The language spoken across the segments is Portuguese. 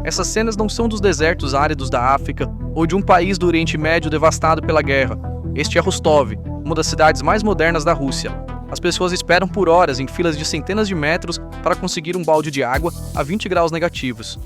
Essas cenas não são dos desertos áridos da África ou de um país do Oriente Médio devastado pela guerra. Este é Rostov, uma das cidades mais modernas da Rússia. As pessoas esperam por horas em filas de centenas de metros para conseguir um balde de água a 20 graus negativos.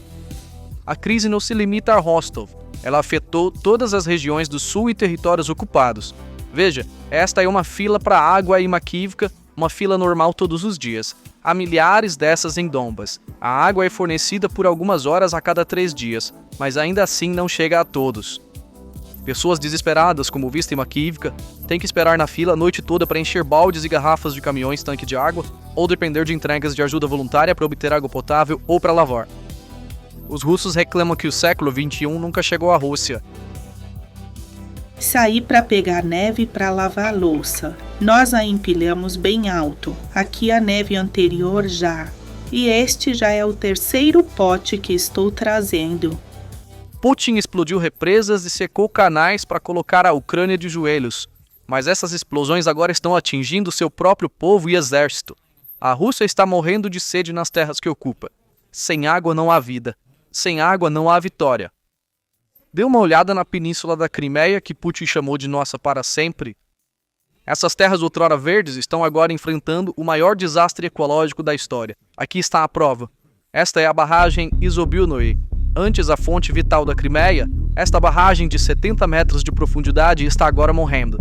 A crise não se limita a Rostov. Ela afetou todas as regiões do sul e territórios ocupados. Veja, esta é uma fila para água em Makivka, uma fila normal todos os dias. Há milhares dessas em Donbas. A água é fornecida por algumas horas a cada 3 dias, mas ainda assim não chega a todos. Pessoas desesperadas, como vista em Makivka, têm que esperar na fila a noite toda para encher baldes e garrafas de caminhões-tanque de água, ou depender de entregas de ajuda voluntária para obter água potável ou para lavar. Os russos reclamam que o século XXI nunca chegou à Rússia. Saí para pegar neve para lavar a louça. Nós a empilhamos bem alto. Aqui a neve anterior já. E este já é o 3º pote que estou trazendo. Putin explodiu represas e secou canais para colocar a Ucrânia de joelhos. Mas essas explosões agora estão atingindo seu próprio povo e exército. A Rússia está morrendo de sede nas terras que ocupa. Sem água não há vida. Sem água não há vitória. Dê uma olhada na península da Crimeia, que Putin chamou de nossa para sempre. Essas terras outrora verdes estão agora enfrentando o maior desastre ecológico da história. Aqui está a prova. Esta é a barragem Izobilnoye. Antes a fonte vital da Crimeia, esta barragem de 70 metros de profundidade está agora morrendo.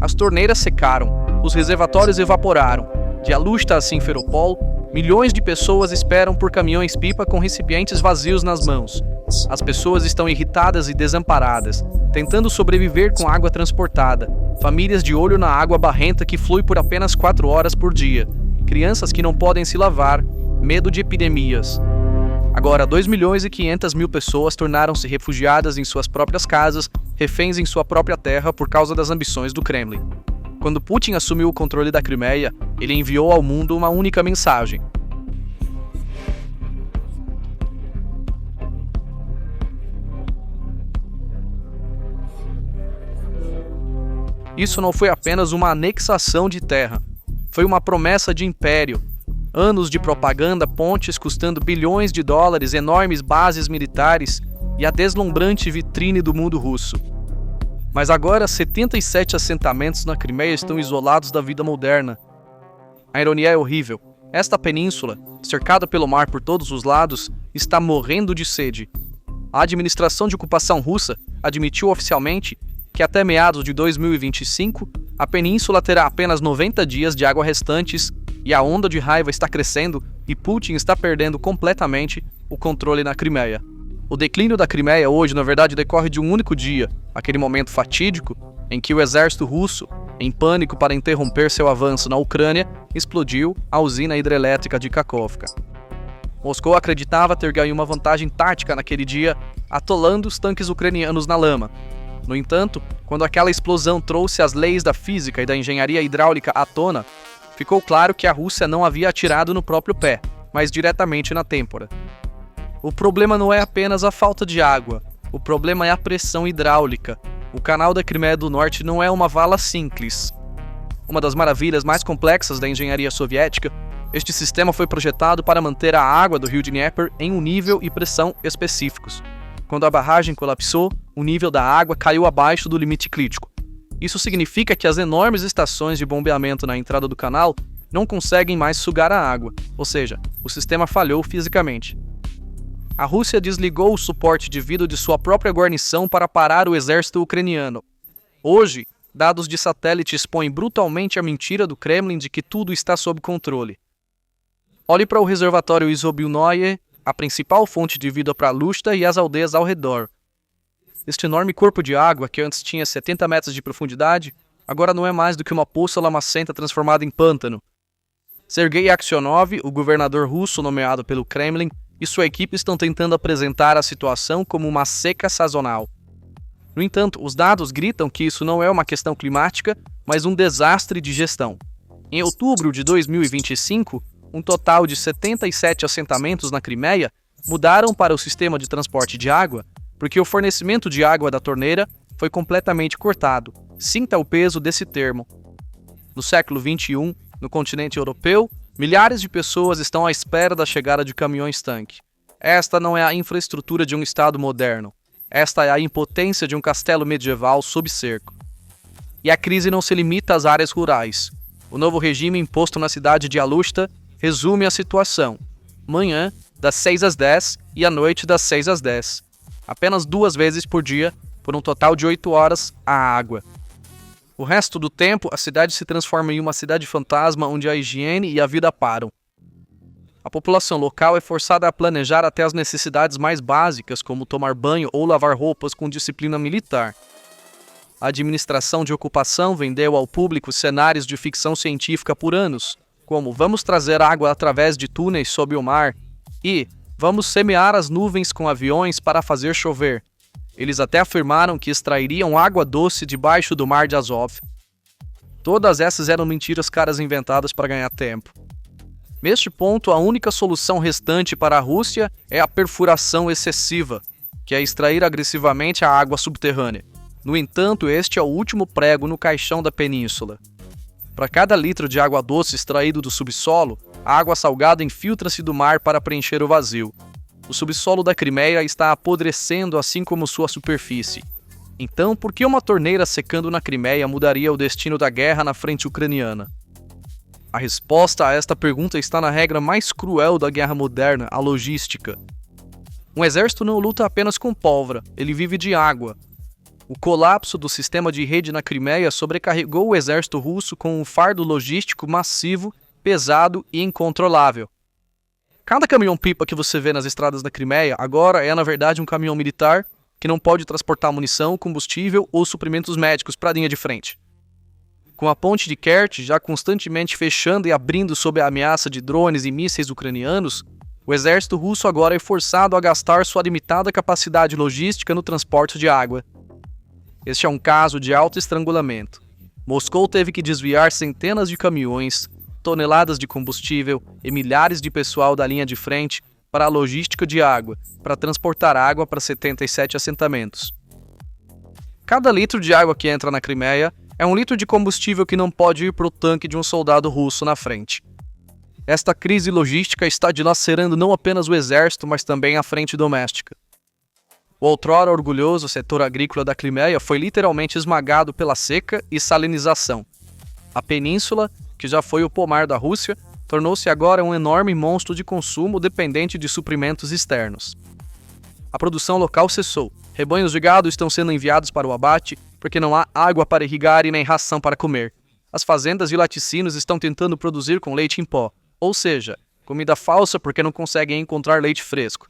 As torneiras secaram, os reservatórios evaporaram. De Alushta a Simferopol, milhões de pessoas esperam por caminhões-pipa com recipientes vazios nas mãos. As pessoas estão irritadas e desamparadas, tentando sobreviver com água transportada. Famílias de olho na água barrenta que flui por apenas 4 horas por dia. Crianças que não podem se lavar. Medo de epidemias. Agora, 2.500.000 pessoas tornaram-se refugiadas em suas próprias casas, reféns em sua própria terra por causa das ambições do Kremlin. Quando Putin assumiu o controle da Crimeia, ele enviou ao mundo uma única mensagem. Isso não foi apenas uma anexação de terra, foi uma promessa de império. Anos de propaganda, pontes custando bilhões de dólares, enormes bases militares e a deslumbrante vitrine do mundo russo. Mas agora 77 assentamentos na Crimeia estão isolados da vida moderna. A ironia é horrível. Esta península, cercada pelo mar por todos os lados, está morrendo de sede. A administração de ocupação russa admitiu oficialmente que até meados de 2025, a península terá apenas 90 dias de água restantes e a onda de raiva está crescendo e Putin está perdendo completamente o controle na Crimeia. O declínio da Crimeia hoje, na verdade, decorre de um único dia, aquele momento fatídico em que o exército russo, em pânico para interromper seu avanço na Ucrânia, explodiu a usina hidrelétrica de Kakhovka. Moscou acreditava ter ganho uma vantagem tática naquele dia, atolando os tanques ucranianos na lama. No entanto, quando aquela explosão trouxe as leis da física e da engenharia hidráulica à tona, ficou claro que a Rússia não havia atirado no próprio pé, mas diretamente na têmpora. O problema não é apenas a falta de água, o problema é a pressão hidráulica. O canal da Crimeia do Norte não é uma vala simples. Uma das maravilhas mais complexas da engenharia soviética, este sistema foi projetado para manter a água do rio Dnieper em um nível e pressão específicos. Quando a barragem colapsou, o nível da água caiu abaixo do limite crítico. Isso significa que as enormes estações de bombeamento na entrada do canal não conseguem mais sugar a água, ou seja, o sistema falhou fisicamente. A Rússia desligou o suporte de vida de sua própria guarnição para parar o exército ucraniano. Hoje, dados de satélite expõem brutalmente a mentira do Kremlin de que tudo está sob controle. Olhe para o reservatório Izobilnoye, a principal fonte de vida para Alushta e as aldeias ao redor. Este enorme corpo de água, que antes tinha 70 metros de profundidade, agora não é mais do que uma poça lamacenta transformada em pântano. Sergei Aksionov, o governador russo nomeado pelo Kremlin, e sua equipe estão tentando apresentar a situação como uma seca sazonal. No entanto, os dados gritam que isso não é uma questão climática, mas um desastre de gestão. Em outubro de 2025, um total de 77 assentamentos na Crimeia mudaram para o sistema de transporte de água, porque o fornecimento de água da torneira foi completamente cortado. Sinta o peso desse termo. No século XXI, no continente europeu, milhares de pessoas estão à espera da chegada de caminhões-tanque. Esta não é a infraestrutura de um Estado moderno. Esta é a impotência de um castelo medieval sob cerco. E a crise não se limita às áreas rurais. O novo regime imposto na cidade de Alushta resume a situação. Manhã, das 6 às 10 e à noite, das 6 às 10. Apenas 2 vezes por dia, por um total de 8 horas, a água. O resto do tempo, a cidade se transforma em uma cidade fantasma onde a higiene e a vida param. A população local é forçada a planejar até as necessidades mais básicas, como tomar banho ou lavar roupas com disciplina militar. A administração de ocupação vendeu ao público cenários de ficção científica por anos, como vamos trazer água através de túneis sob o mar e vamos semear as nuvens com aviões para fazer chover. Eles até afirmaram que extrairiam água doce debaixo do mar de Azov. Todas essas eram mentiras caras inventadas para ganhar tempo. Neste ponto, a única solução restante para a Rússia é a perfuração excessiva, que é extrair agressivamente a água subterrânea. No entanto, este é o último prego no caixão da península. Para cada litro de água doce extraído do subsolo, a água salgada infiltra-se do mar para preencher o vazio. O subsolo da Crimeia está apodrecendo assim como sua superfície. Então, por que uma torneira secando na Crimeia mudaria o destino da guerra na frente ucraniana? A resposta a esta pergunta está na regra mais cruel da guerra moderna, a logística. Um exército não luta apenas com pólvora, ele vive de água. O colapso do sistema de rede na Crimeia sobrecarregou o exército russo com um fardo logístico massivo, pesado e incontrolável. Cada caminhão-pipa que você vê nas estradas da Crimeia agora é, na verdade, um caminhão militar que não pode transportar munição, combustível ou suprimentos médicos para a linha de frente. Com a ponte de Kerch já constantemente fechando e abrindo sob a ameaça de drones e mísseis ucranianos, o exército russo agora é forçado a gastar sua limitada capacidade logística no transporte de água. Este é um caso de autoestrangulamento. Moscou teve que desviar centenas de caminhões, toneladas de combustível e milhares de pessoal da linha de frente para a logística de água, para transportar água para 77 assentamentos. Cada litro de água que entra na Crimeia é um litro de combustível que não pode ir para o tanque de um soldado russo na frente. Esta crise logística está dilacerando não apenas o exército, mas também a frente doméstica. O outrora orgulhoso setor agrícola da Crimeia foi literalmente esmagado pela seca e salinização. A península, que já foi o pomar da Rússia, tornou-se agora um enorme monstro de consumo dependente de suprimentos externos. A produção local cessou. Rebanhos de gado estão sendo enviados para o abate porque não há água para irrigar e nem ração para comer. As fazendas e laticínios estão tentando produzir com leite em pó, ou seja, comida falsa porque não conseguem encontrar leite fresco.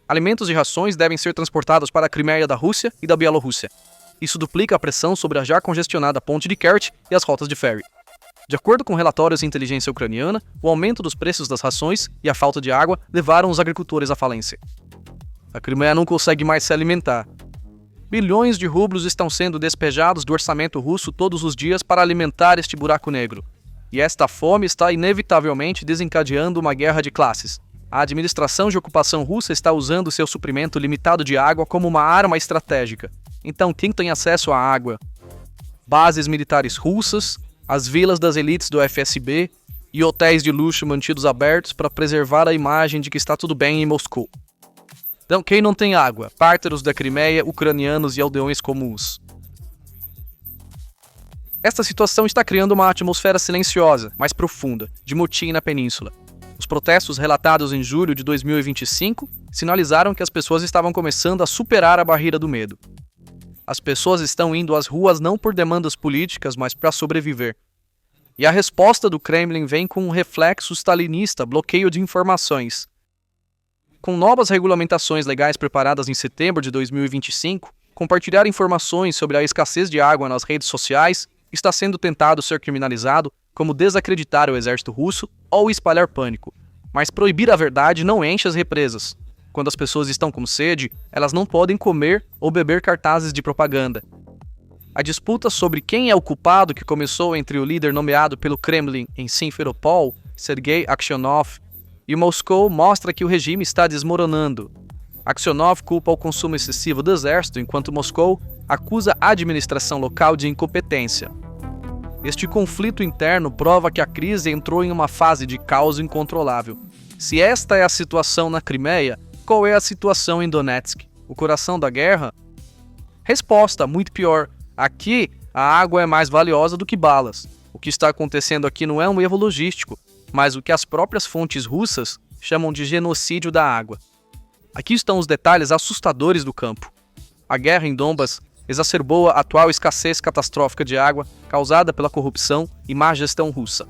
Alimentos e rações devem ser transportados para a Crimeia da Rússia e da Bielorrússia. Isso duplica a pressão sobre a já congestionada ponte de Kerch e as rotas de ferry. De acordo com relatórios de inteligência ucraniana, o aumento dos preços das rações e a falta de água levaram os agricultores à falência. A Crimeia não consegue mais se alimentar. Bilhões de rublos estão sendo despejados do orçamento russo todos os dias para alimentar este buraco negro. E esta fome está inevitavelmente desencadeando uma guerra de classes. A administração de ocupação russa está usando seu suprimento limitado de água como uma arma estratégica. Então quem tem acesso à água? Bases militares russas, as vilas das elites do FSB e hotéis de luxo mantidos abertos para preservar a imagem de que está tudo bem em Moscou. Então, quem não tem água? Pártaros da Crimeia, ucranianos e aldeões comuns. Esta situação está criando uma atmosfera silenciosa, mais profunda, de motim na península. Os protestos relatados em julho de 2025 sinalizaram que as pessoas estavam começando a superar a barreira do medo. As pessoas estão indo às ruas não por demandas políticas, mas para sobreviver. E a resposta do Kremlin vem com um reflexo stalinista, bloqueio de informações. Com novas regulamentações legais preparadas em setembro de 2025, compartilhar informações sobre a escassez de água nas redes sociais está sendo tentado ser criminalizado como desacreditar o exército russo ou espalhar pânico. Mas proibir a verdade não enche as represas. Quando as pessoas estão com sede, elas não podem comer ou beber cartazes de propaganda. A disputa sobre quem é o culpado que começou entre o líder nomeado pelo Kremlin em Simferopol, Sergei Aksionov, e Moscou mostra que o regime está desmoronando. Aksionov culpa o consumo excessivo do exército, enquanto Moscou acusa a administração local de incompetência. Este conflito interno prova que a crise entrou em uma fase de caos incontrolável. Se esta é a situação na Crimeia, qual é a situação em Donetsk, o coração da guerra? Resposta: muito pior. Aqui, a água é mais valiosa do que balas. O que está acontecendo aqui não é um erro logístico, mas o que as próprias fontes russas chamam de genocídio da água. Aqui estão os detalhes assustadores do campo. A guerra em Donbas exacerbou a atual escassez catastrófica de água causada pela corrupção e má gestão russa.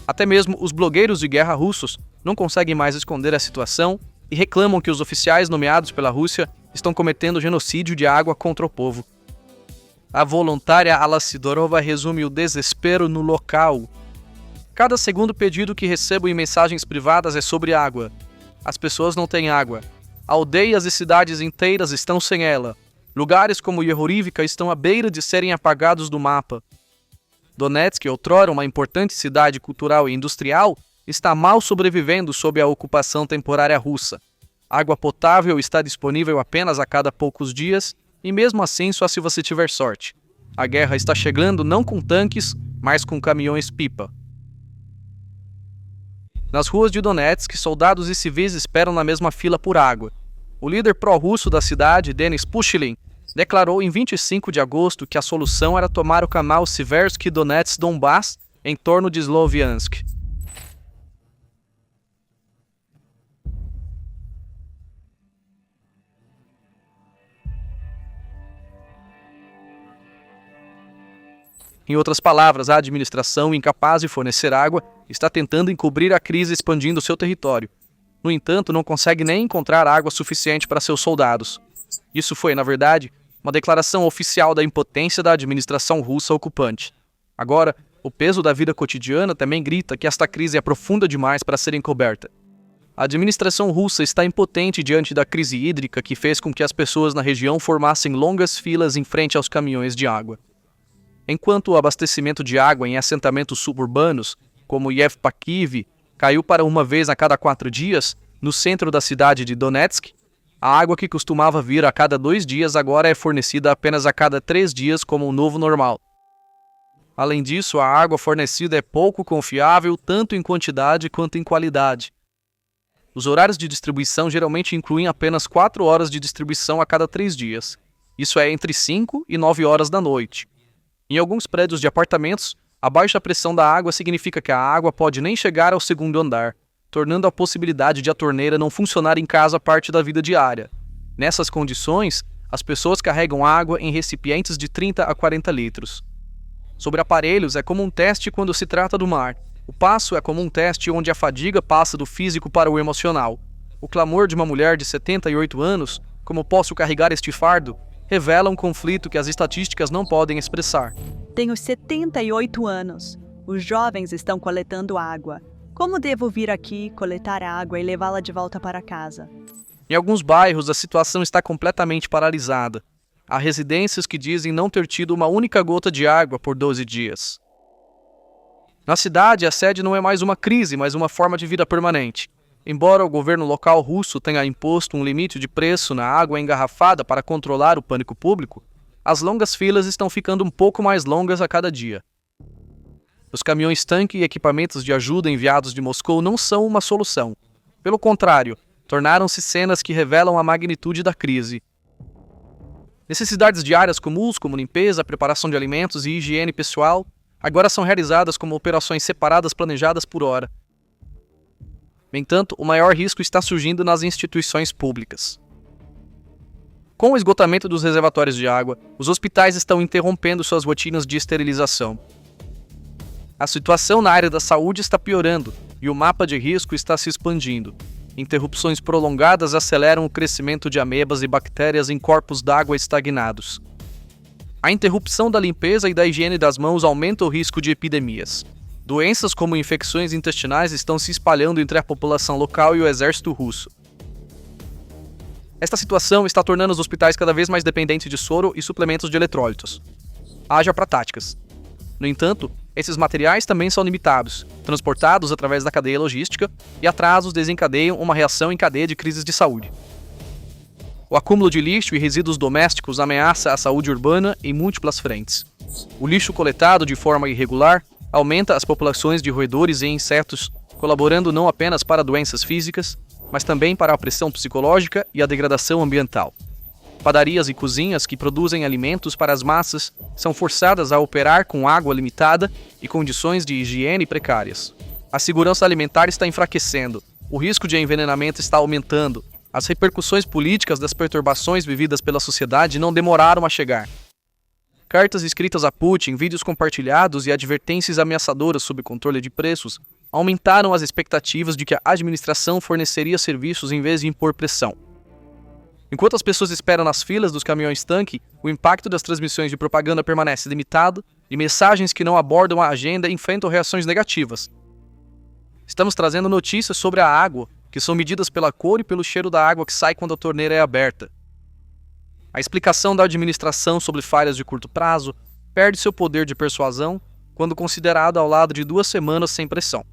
Até mesmo os blogueiros de guerra russos não conseguem mais esconder a situação e reclamam que os oficiais nomeados pela Rússia estão cometendo genocídio de água contra o povo. A voluntária Alla Sidorova resume o desespero no local. Cada segundo pedido que recebo em mensagens privadas é sobre água. As pessoas não têm água. Aldeias e cidades inteiras estão sem ela. Lugares como Yehorivka estão à beira de serem apagados do mapa. Donetsk, outrora uma importante cidade cultural e industrial, está mal sobrevivendo sob a ocupação temporária russa. Água potável está disponível apenas a cada poucos dias, e mesmo assim só se você tiver sorte. A guerra está chegando não com tanques, mas com caminhões-pipa. Nas ruas de Donetsk, soldados e civis esperam na mesma fila por água. O líder pró-russo da cidade, Denis Pushilin, declarou em 25 de agosto que a solução era tomar o canal Siversky-Donetsk-Donbass em torno de Sloviansk. Em outras palavras, a administração, incapaz de fornecer água, está tentando encobrir a crise expandindo seu território. No entanto, não consegue nem encontrar água suficiente para seus soldados. Isso foi, na verdade, uma declaração oficial da impotência da administração russa ocupante. Agora, o peso da vida cotidiana também grita que esta crise é profunda demais para ser encoberta. A administração russa está impotente diante da crise hídrica que fez com que as pessoas na região formassem longas filas em frente aos caminhões de água. Enquanto o abastecimento de água em assentamentos suburbanos, como Yevpakiv, caiu para uma vez a cada 4 dias, no centro da cidade de Donetsk, a água que costumava vir a cada 2 dias agora é fornecida apenas a cada 3 dias como um novo normal. Além disso, a água fornecida é pouco confiável tanto em quantidade quanto em qualidade. Os horários de distribuição geralmente incluem apenas 4 horas de distribuição a cada 3 dias. Isso é entre 5 e 9 horas da noite. Em alguns prédios de apartamentos, a baixa pressão da água significa que a água pode nem chegar ao segundo andar, tornando a possibilidade de a torneira não funcionar em casa parte da vida diária. Nessas condições, as pessoas carregam água em recipientes de 30 a 40 litros. Sobre aparelhos, é como um teste quando se trata do mar. O passo é como um teste onde a fadiga passa do físico para o emocional. O clamor de uma mulher de 78 anos, como posso carregar este fardo, revela um conflito que as estatísticas não podem expressar. Tenho 78 anos. Os jovens estão coletando água. Como devo vir aqui, coletar água e levá-la de volta para casa? Em alguns bairros, a situação está completamente paralisada. Há residências que dizem não ter tido uma única gota de água por 12 dias. Na cidade, a sede não é mais uma crise, mas uma forma de vida permanente. Embora o governo local russo tenha imposto um limite de preço na água engarrafada para controlar o pânico público, as longas filas estão ficando um pouco mais longas a cada dia. Os caminhões-tanque e equipamentos de ajuda enviados de Moscou não são uma solução. Pelo contrário, tornaram-se cenas que revelam a magnitude da crise. Necessidades diárias comuns, como limpeza, preparação de alimentos e higiene pessoal, agora são realizadas como operações separadas planejadas por hora. No entanto, o maior risco está surgindo nas instituições públicas. Com o esgotamento dos reservatórios de água, os hospitais estão interrompendo suas rotinas de esterilização. A situação na área da saúde está piorando e o mapa de risco está se expandindo. Interrupções prolongadas aceleram o crescimento de amebas e bactérias em corpos d'água estagnados. A interrupção da limpeza e da higiene das mãos aumenta o risco de epidemias. Doenças como infecções intestinais estão se espalhando entre a população local e o exército russo. Esta situação está tornando os hospitais cada vez mais dependentes de soro e suplementos de eletrólitos. Haja para táticas. No entanto, esses materiais também são limitados, transportados através da cadeia logística, e atrasos desencadeiam uma reação em cadeia de crises de saúde. O acúmulo de lixo e resíduos domésticos ameaça a saúde urbana em múltiplas frentes. O lixo coletado de forma irregular aumenta as populações de roedores e insetos colaborando não apenas para doenças físicas, mas também para a pressão psicológica e a degradação ambiental. Padarias e cozinhas que produzem alimentos para as massas são forçadas a operar com água limitada e condições de higiene precárias. A segurança alimentar está enfraquecendo, o risco de envenenamento está aumentando, as repercussões políticas das perturbações vividas pela sociedade não demoraram a chegar. Cartas escritas a Putin, vídeos compartilhados e advertências ameaçadoras sobre controle de preços aumentaram as expectativas de que a administração forneceria serviços em vez de impor pressão. Enquanto as pessoas esperam nas filas dos caminhões-tanque, o impacto das transmissões de propaganda permanece limitado e mensagens que não abordam a agenda enfrentam reações negativas. Estamos trazendo notícias sobre a água, que são medidas pela cor e pelo cheiro da água que sai quando a torneira é aberta. A explicação da administração sobre falhas de curto prazo perde seu poder de persuasão quando considerada ao lado de 2 semanas sem pressão.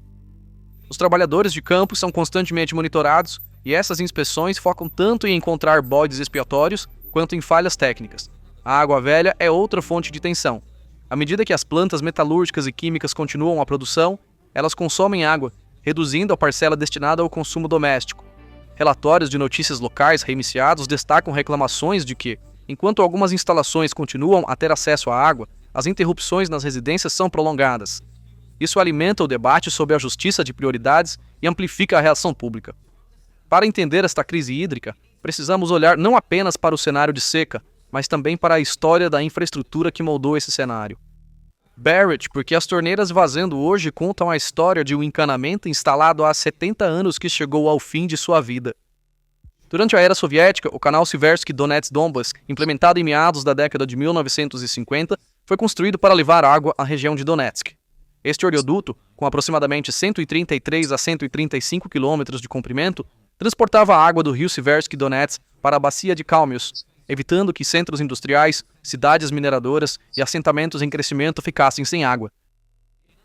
Os trabalhadores de campo são constantemente monitorados e essas inspeções focam tanto em encontrar bodes expiatórios quanto em falhas técnicas. A água velha é outra fonte de tensão. À medida que as plantas metalúrgicas e químicas continuam a produção, elas consomem água, reduzindo a parcela destinada ao consumo doméstico. Relatórios de notícias locais reiniciados destacam reclamações de que, enquanto algumas instalações continuam a ter acesso à água, as interrupções nas residências são prolongadas. Isso alimenta o debate sobre a justiça de prioridades e amplifica a reação pública. Para entender esta crise hídrica, precisamos olhar não apenas para o cenário de seca, mas também para a história da infraestrutura que moldou esse cenário. Barrett, porque as torneiras vazando hoje contam a história de um encanamento instalado há 70 anos que chegou ao fim de sua vida. Durante a era soviética, o canal Siversky-Donets-Donbas, implementado em meados da década de 1950, foi construído para levar água à região de Donetsk. Este oleoduto, com aproximadamente 133 a 135 quilômetros de comprimento, transportava a água do rio Siversky-Donets para a bacia de Kalmius, evitando que centros industriais, cidades mineradoras e assentamentos em crescimento ficassem sem água.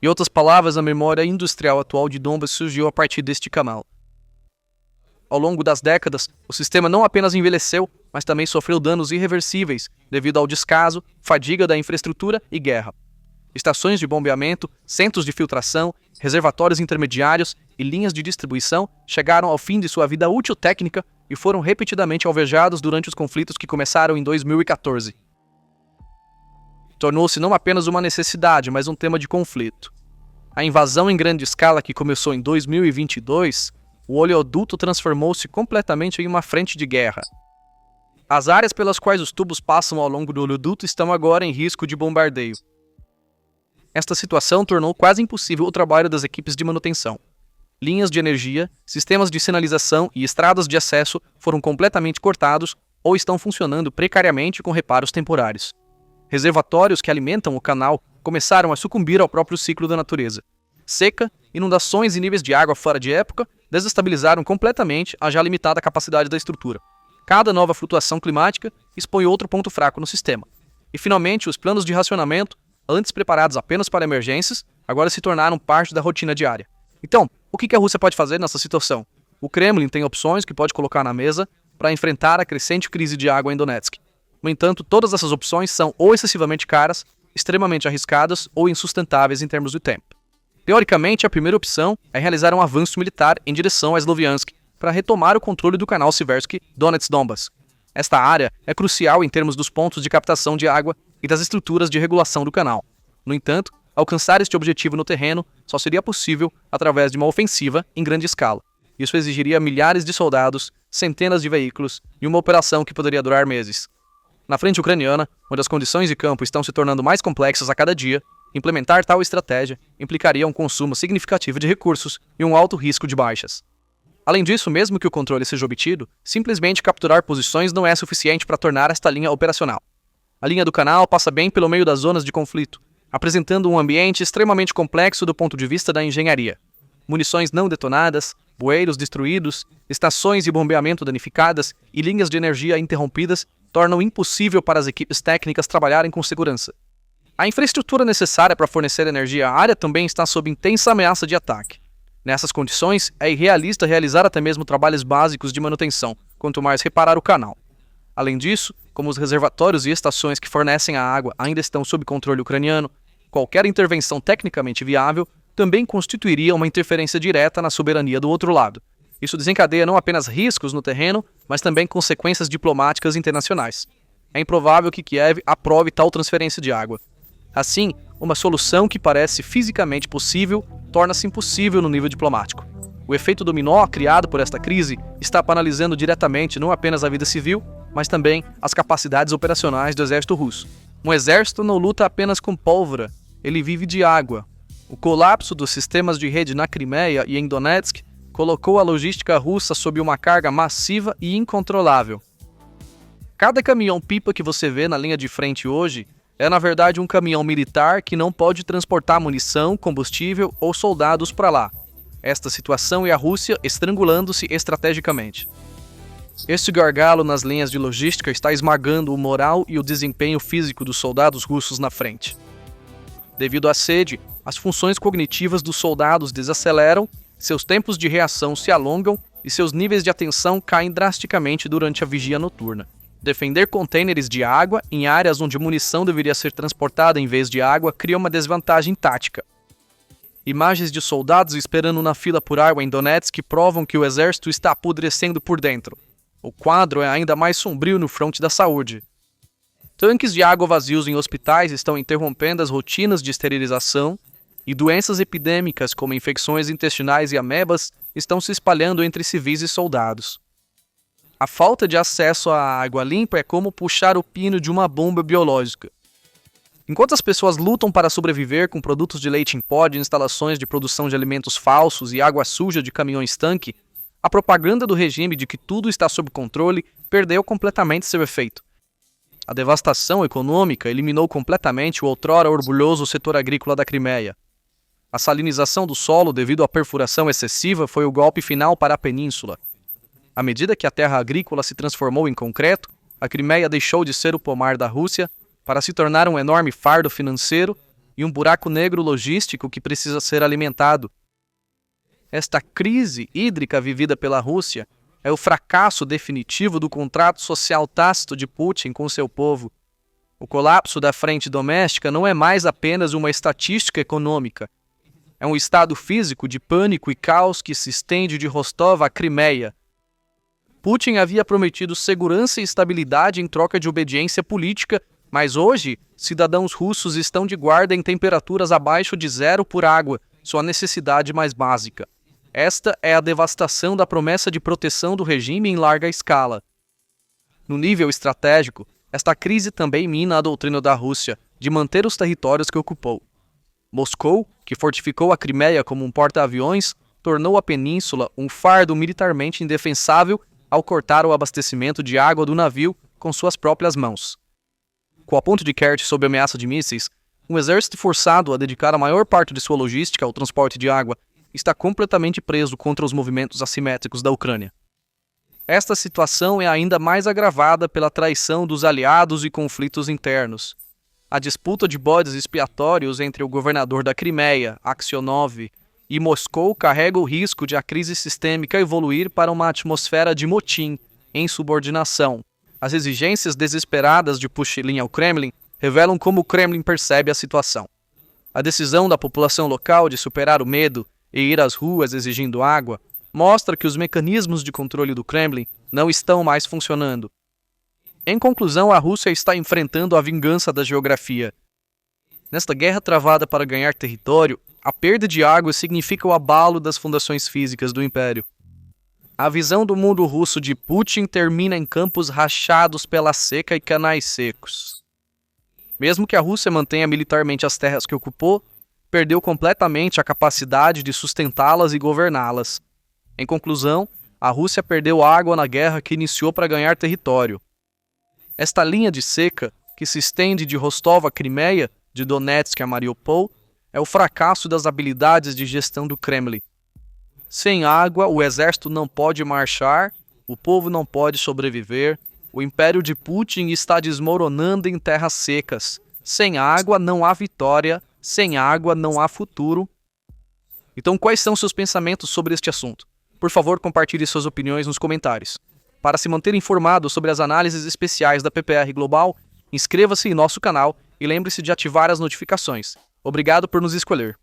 Em outras palavras, a memória industrial atual de Donbas surgiu a partir deste canal. Ao longo das décadas, o sistema não apenas envelheceu, mas também sofreu danos irreversíveis devido ao descaso, fadiga da infraestrutura e guerra. Estações de bombeamento, centros de filtração, reservatórios intermediários e linhas de distribuição chegaram ao fim de sua vida útil técnica e foram repetidamente alvejados durante os conflitos que começaram em 2014. Tornou-se não apenas uma necessidade, mas um tema de conflito. A invasão em grande escala que começou em 2022, o oleoduto transformou-se completamente em uma frente de guerra. As áreas pelas quais os tubos passam ao longo do oleoduto estão agora em risco de bombardeio. Esta situação tornou quase impossível o trabalho das equipes de manutenção. Linhas de energia, sistemas de sinalização e estradas de acesso foram completamente cortados ou estão funcionando precariamente com reparos temporários. Reservatórios que alimentam o canal começaram a sucumbir ao próprio ciclo da natureza. Seca, inundações e níveis de água fora de época desestabilizaram completamente a já limitada capacidade da estrutura. Cada nova flutuação climática expõe outro ponto fraco no sistema. E, finalmente, os planos de racionamento, antes preparados apenas para emergências, agora se tornaram parte da rotina diária. Então, o que a Rússia pode fazer nessa situação? O Kremlin tem opções que pode colocar na mesa para enfrentar a crescente crise de água em Donetsk. No entanto, todas essas opções são ou excessivamente caras, extremamente arriscadas ou insustentáveis em termos de tempo. Teoricamente, a primeira opção é realizar um avanço militar em direção a Sloviansk para retomar o controle do canal Siversky-Donets-Donbas. Esta área é crucial em termos dos pontos de captação de água e das estruturas de regulação do canal. No entanto, alcançar este objetivo no terreno só seria possível através de uma ofensiva em grande escala. Isso exigiria milhares de soldados, centenas de veículos e uma operação que poderia durar meses. Na frente ucraniana, onde as condições de campo estão se tornando mais complexas a cada dia, implementar tal estratégia implicaria um consumo significativo de recursos e um alto risco de baixas. Além disso, mesmo que o controle seja obtido, simplesmente capturar posições não é suficiente para tornar esta linha operacional. A linha do canal passa bem pelo meio das zonas de conflito, apresentando um ambiente extremamente complexo do ponto de vista da engenharia. Munições não detonadas, bueiros destruídos, estações de bombeamento danificadas e linhas de energia interrompidas tornam impossível para as equipes técnicas trabalharem com segurança. A infraestrutura necessária para fornecer energia à área também está sob intensa ameaça de ataque. Nessas condições, é irrealista realizar até mesmo trabalhos básicos de manutenção, quanto mais reparar o canal. Além disso, como os reservatórios e estações que fornecem a água ainda estão sob controle ucraniano, qualquer intervenção tecnicamente viável também constituiria uma interferência direta na soberania do outro lado. Isso desencadeia não apenas riscos no terreno, mas também consequências diplomáticas internacionais. É improvável que Kiev aprove tal transferência de água. Assim, uma solução que parece fisicamente possível torna-se impossível no nível diplomático. O efeito dominó criado por esta crise está paralisando diretamente não apenas a vida civil, mas também as capacidades operacionais do exército russo. Um exército não luta apenas com pólvora, ele vive de água. O colapso dos sistemas de rede na Crimeia e em Donetsk colocou a logística russa sob uma carga massiva e incontrolável. Cada caminhão-pipa que você vê na linha de frente hoje é, na verdade, um caminhão militar que não pode transportar munição, combustível ou soldados para lá. Esta situação é a Rússia estrangulando-se estrategicamente. Este gargalo nas linhas de logística está esmagando o moral e o desempenho físico dos soldados russos na frente. Devido à sede, as funções cognitivas dos soldados desaceleram, seus tempos de reação se alongam e seus níveis de atenção caem drasticamente durante a vigia noturna. Defender contêineres de água em áreas onde munição deveria ser transportada em vez de água cria uma desvantagem tática. Imagens de soldados esperando na fila por água em Donetsk provam que o exército está apodrecendo por dentro. O quadro é ainda mais sombrio no fronte da saúde. Tanques de água vazios em hospitais estão interrompendo as rotinas de esterilização e doenças epidêmicas como infecções intestinais e amebas estão se espalhando entre civis e soldados. A falta de acesso à água limpa é como puxar o pino de uma bomba biológica. Enquanto as pessoas lutam para sobreviver com produtos de leite em pó de instalações de produção de alimentos falsos e água suja de caminhões-tanque, a propaganda do regime de que tudo está sob controle perdeu completamente seu efeito. A devastação econômica eliminou completamente o outrora orgulhoso setor agrícola da Crimeia. A salinização do solo devido à perfuração excessiva foi o golpe final para a península. À medida que a terra agrícola se transformou em concreto, a Crimeia deixou de ser o pomar da Rússia para se tornar um enorme fardo financeiro e um buraco negro logístico que precisa ser alimentado. Esta crise hídrica vivida pela Rússia é o fracasso definitivo do contrato social tácito de Putin com seu povo. O colapso da frente doméstica não é mais apenas uma estatística econômica. É um estado físico de pânico e caos que se estende de Rostov à Crimeia. Putin havia prometido segurança e estabilidade em troca de obediência política, mas hoje, cidadãos russos estão de guarda em temperaturas abaixo de zero por água, sua necessidade mais básica. Esta é a devastação da promessa de proteção do regime em larga escala. No nível estratégico, esta crise também mina a doutrina da Rússia de manter os territórios que ocupou. Moscou, que fortificou a Crimeia como um porta-aviões, tornou a península um fardo militarmente indefensável ao cortar o abastecimento de água do navio com suas próprias mãos. Com a ponte de Kerch sob ameaça de mísseis, um exército forçado a dedicar a maior parte de sua logística ao transporte de água está completamente preso contra os movimentos assimétricos da Ucrânia. Esta situação é ainda mais agravada pela traição dos aliados e conflitos internos. A disputa de bodes expiatórios entre o governador da Crimeia, Aksionov, e Moscou carrega o risco de a crise sistêmica evoluir para uma atmosfera de motim, insubordinação. As exigências desesperadas de Pushilin ao Kremlin revelam como o Kremlin percebe a situação. A decisão da população local de superar o medo e ir às ruas exigindo água mostra que os mecanismos de controle do Kremlin não estão mais funcionando. Em conclusão, a Rússia está enfrentando a vingança da geografia. Nesta guerra travada para ganhar território, a perda de água significa o abalo das fundações físicas do império. A visão do mundo russo de Putin termina em campos rachados pela seca e canais secos. Mesmo que a Rússia mantenha militarmente as terras que ocupou, perdeu completamente a capacidade de sustentá-las e governá-las. Em conclusão, a Rússia perdeu água na guerra que iniciou para ganhar território. Esta linha de seca, que se estende de Rostov à Crimeia, de Donetsk a Mariupol, é o fracasso das habilidades de gestão do Kremlin. Sem água, o exército não pode marchar, o povo não pode sobreviver, o império de Putin está desmoronando em terras secas. Sem água não há vitória, sem água não há futuro. Então, quais são seus pensamentos sobre este assunto? Por favor, compartilhe suas opiniões nos comentários. Para se manter informado sobre as análises especiais da PPR Global, inscreva-se em nosso canal e lembre-se de ativar as notificações. Obrigado por nos escolher.